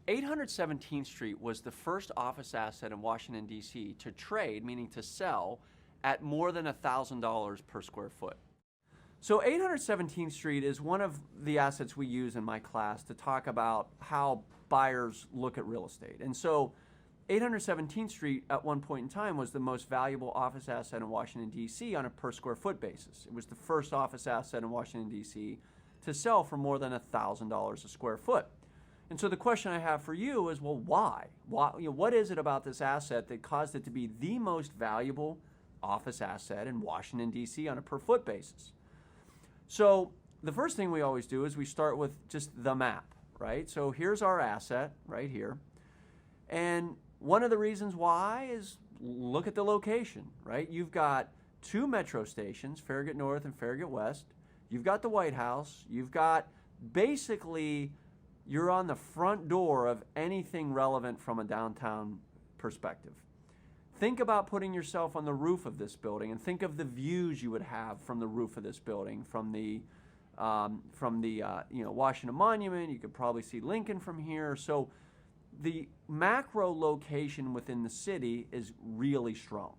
817th Street was the first office asset in Washington, D.C. to trade, meaning to sell, at more than $1,000 per square foot. So 817th Street is one of the assets we use in my class to talk about how buyers look at real estate. And so 817th Street at one point in time was the most valuable office asset in Washington, D.C. on a per square foot basis. It was the first office asset in Washington, D.C. to sell for more than $1,000 a square foot. And so the question I have for you is, well, why? What is it about this asset that caused it to be the most valuable office asset in Washington, D.C. on a per foot basis? So the first thing we always do is we start with just the map, right? So here's our asset right here. And one of the reasons why is look at the location, right? You've got two metro stations, Farragut North and Farragut West. You've got the White House. You've got basically, you're on the front door of anything relevant from a downtown perspective. Think about putting yourself on the roof of this building and think of the views you would have from the roof of this building, from the Washington Monument. You could probably see Lincoln from here. So the macro location within the city is really strong.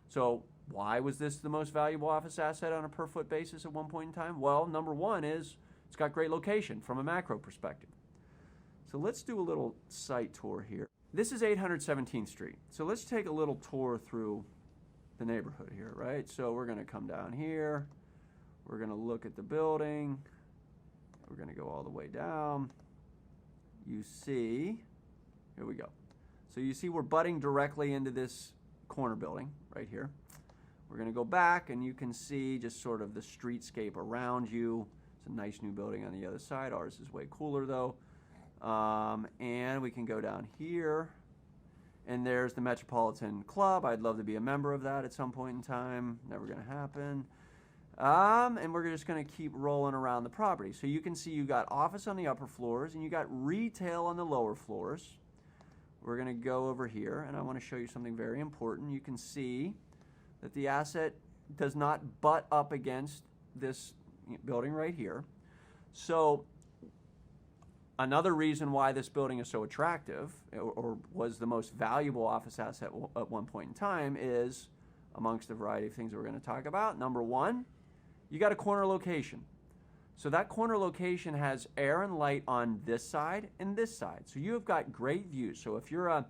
So why was this the most valuable office asset on a per foot basis at one point in time? Well, number one is it's got great location from a macro perspective. So let's do a little site tour here. This is 817th Street. So let's take a little tour through the neighborhood here, right? So we're going to come down here. We're going to look at the building. We're going to go all the way down. You see, here we go. So you see we're butting directly into this corner building right here. We're going to go back and you can see just sort of the streetscape around you. It's a nice new building on the other side. Ours is way cooler though. And we can go down here and there's the Metropolitan Club. I'd love to be a member of that at some point in time. Never going to happen. And we're just going to keep rolling around the property. So you can see you got office on the upper floors and you got retail on the lower floors. We're going to go over here and I want to show you something very important. You can see that the asset does not butt up against this building right here. So another reason why this building is so attractive or was the most valuable office asset at one point in time is, amongst a variety of things that we're going to talk about, number one, you got a corner location. So that corner location has air and light on this side and this side. So you have got great views. So if you're a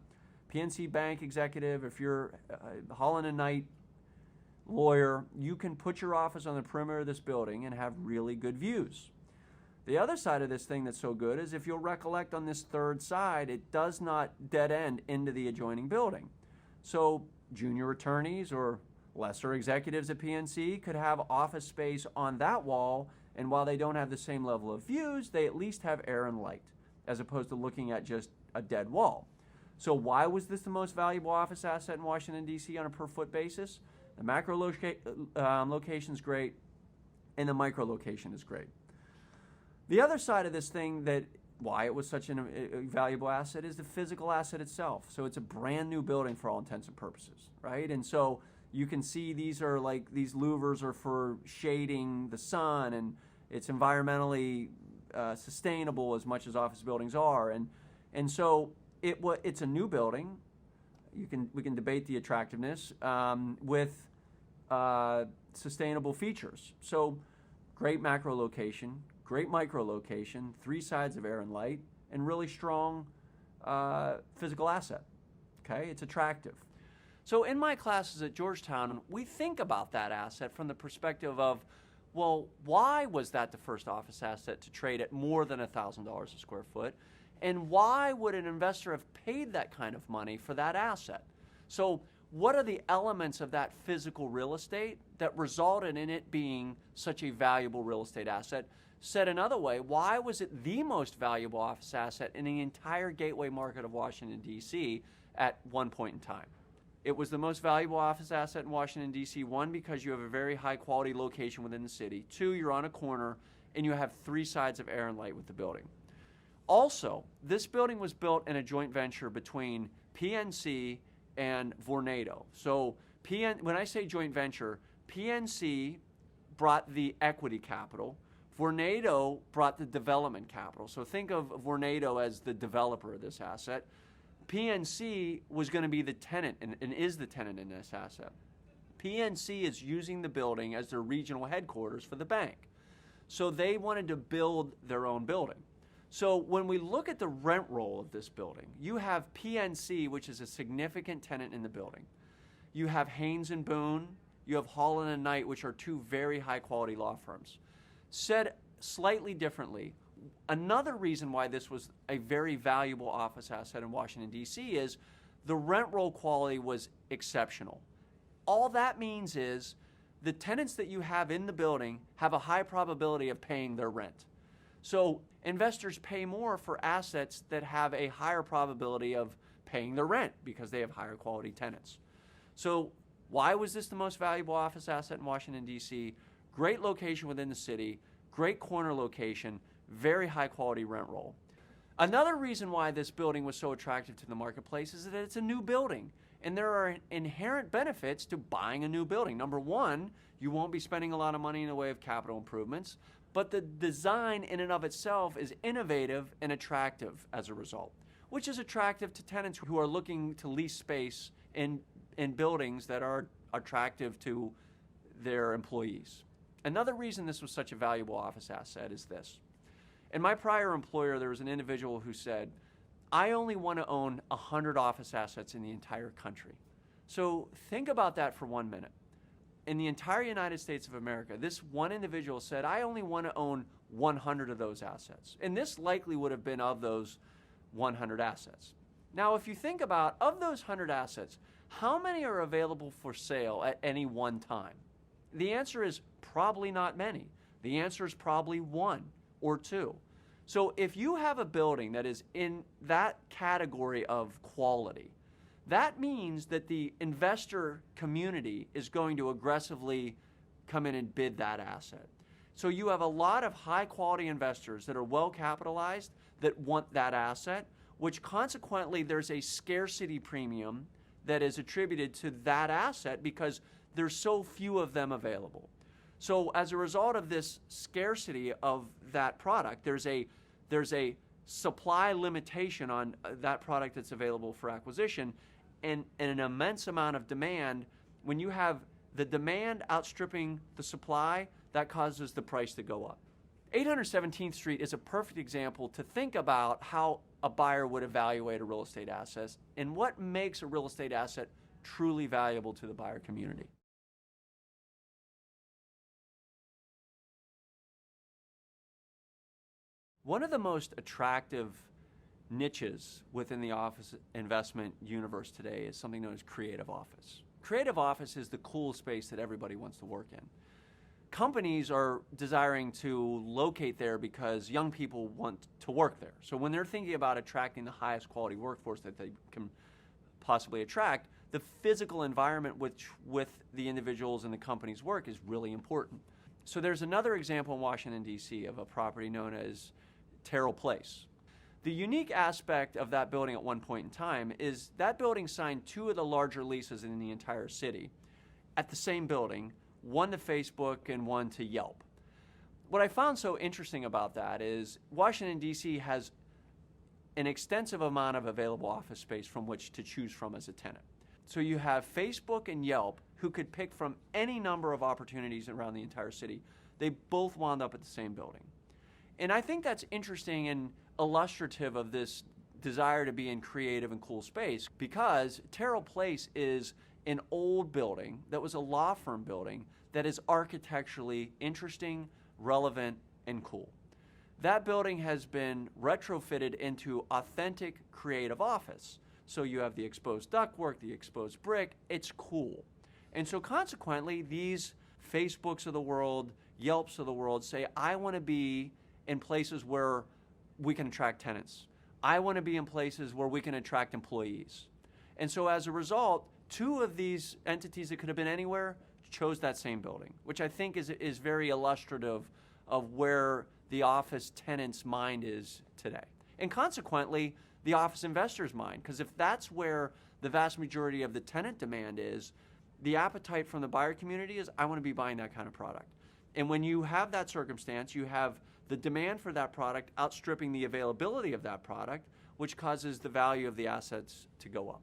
PNC Bank executive, if you're a Holland & Knight lawyer, you can put your office on the perimeter of this building and have really good views. The other side of this thing that's so good is if you'll recollect on this third side, it does not dead end into the adjoining building. So junior attorneys or lesser executives at PNC could have office space on that wall, and while they don't have the same level of views, they at least have air and light, as opposed to looking at just a dead wall. So why was this the most valuable office asset in Washington, D.C. on a per foot basis? The macro location is great, and the micro location is great. The other side of this thing that why it was such a valuable asset is the physical asset itself. So it's a brand new building for all intents and purposes, right? And so you can see these are like, these louvers are for shading the sun, and it's environmentally sustainable as much as office buildings are. And so it's a new building. We can debate the attractiveness with sustainable features. So great macro location, great micro location, three sides of air and light, and really strong physical asset. Okay, it's attractive. So in my classes at Georgetown, we think about that asset from the perspective of, well, why was that the first office asset to trade at more than $1,000 a square foot? And why would an investor have paid that kind of money for that asset? So what are the elements of that physical real estate that resulted in it being such a valuable real estate asset? Said another way, why was it the most valuable office asset in the entire gateway market of Washington, D.C. at one point in time? It was the most valuable office asset in Washington, D.C. One, because you have a very high quality location within the city. Two, you're on a corner and you have three sides of air and light with the building. Also, this building was built in a joint venture between PNC and Vornado. So when I say joint venture, PNC brought the equity capital. Vornado brought the development capital. So think of Vornado as the developer of this asset. PNC was going to be the tenant and is the tenant in this asset. PNC is using the building as their regional headquarters for the bank. So they wanted to build their own building. So when we look at the rent roll of this building, you have PNC, which is a significant tenant in the building. You have Haynes and Boone, you have Holland and Knight, which are two very high quality law firms. Said slightly differently, another reason why this was a very valuable office asset in Washington, D.C. is the rent roll quality was exceptional. All that means is the tenants that you have in the building have a high probability of paying their rent. So investors pay more for assets that have a higher probability of paying their rent because they have higher quality tenants. So why was this the most valuable office asset in Washington, D.C.? Great location within the city, great corner location, very high quality rent roll. Another reason why this building was so attractive to the marketplace is that it's a new building, and there are inherent benefits to buying a new building. Number one, you won't be spending a lot of money in the way of capital improvements, but the design in and of itself is innovative and attractive as a result, which is attractive to tenants who are looking to lease space in buildings that are attractive to their employees. Another reason this was such a valuable office asset is this. In my prior employer, there was an individual who said, I only want to own 100 office assets in the entire country. So think about that for 1 minute. In the entire United States of America, this one individual said, I only want to own 100 of those assets. And this likely would have been of those 100 assets. Now, if you think about, of those 100 assets, how many are available for sale at any one time? The answer is probably not many. The answer is probably 1 or 2. So if you have a building that is in that category of quality, that means that the investor community is going to aggressively come in and bid that asset. So you have a lot of high quality investors that are well capitalized that want that asset, which consequently there's a scarcity premium that is attributed to that asset because there's so few of them available. So as a result of this scarcity of that product, there's a supply limitation on that product that's available for acquisition, and an immense amount of demand. When you have the demand outstripping the supply, that causes the price to go up. 817th Street is a perfect example to think about how a buyer would evaluate a real estate asset and what makes a real estate asset truly valuable to the buyer community. One of the most attractive niches within the office investment universe today is something known as creative office. Creative office is the cool space that everybody wants to work in. Companies are desiring to locate there because young people want to work there. So when they're thinking about attracting the highest quality workforce that they can possibly attract, the physical environment with the individuals and the companies work is really important. So there's another example in Washington, D.C. of a property known as Terrell Place. The unique aspect of that building at one point in time is that building signed 2 of the larger leases in the entire city at the same building, one to Facebook and one to Yelp. What I found so interesting about that is Washington, D.C. has an extensive amount of available office space from which to choose from as a tenant. So you have Facebook and Yelp who could pick from any number of opportunities around the entire city. They both wound up at the same building. And I think that's interesting and illustrative of this desire to be in creative and cool space, because Terrell Place is an old building that was a law firm building that is architecturally interesting, relevant, and cool. That building has been retrofitted into authentic creative office. So you have the exposed ductwork, the exposed brick, it's cool. And so consequently, these Facebooks of the world, Yelps of the world say, I want to be in places where we can attract tenants. I want to be in places where we can attract employees. And so as a result, 2 of these entities that could have been anywhere chose that same building, which I think is very illustrative of where the office tenant's mind is today. And consequently, the office investor's mind, because if that's where the vast majority of the tenant demand is, the appetite from the buyer community is, I want to be buying that kind of product. And when you have that circumstance, you have the demand for that product outstripping the availability of that product, which causes the value of the assets to go up.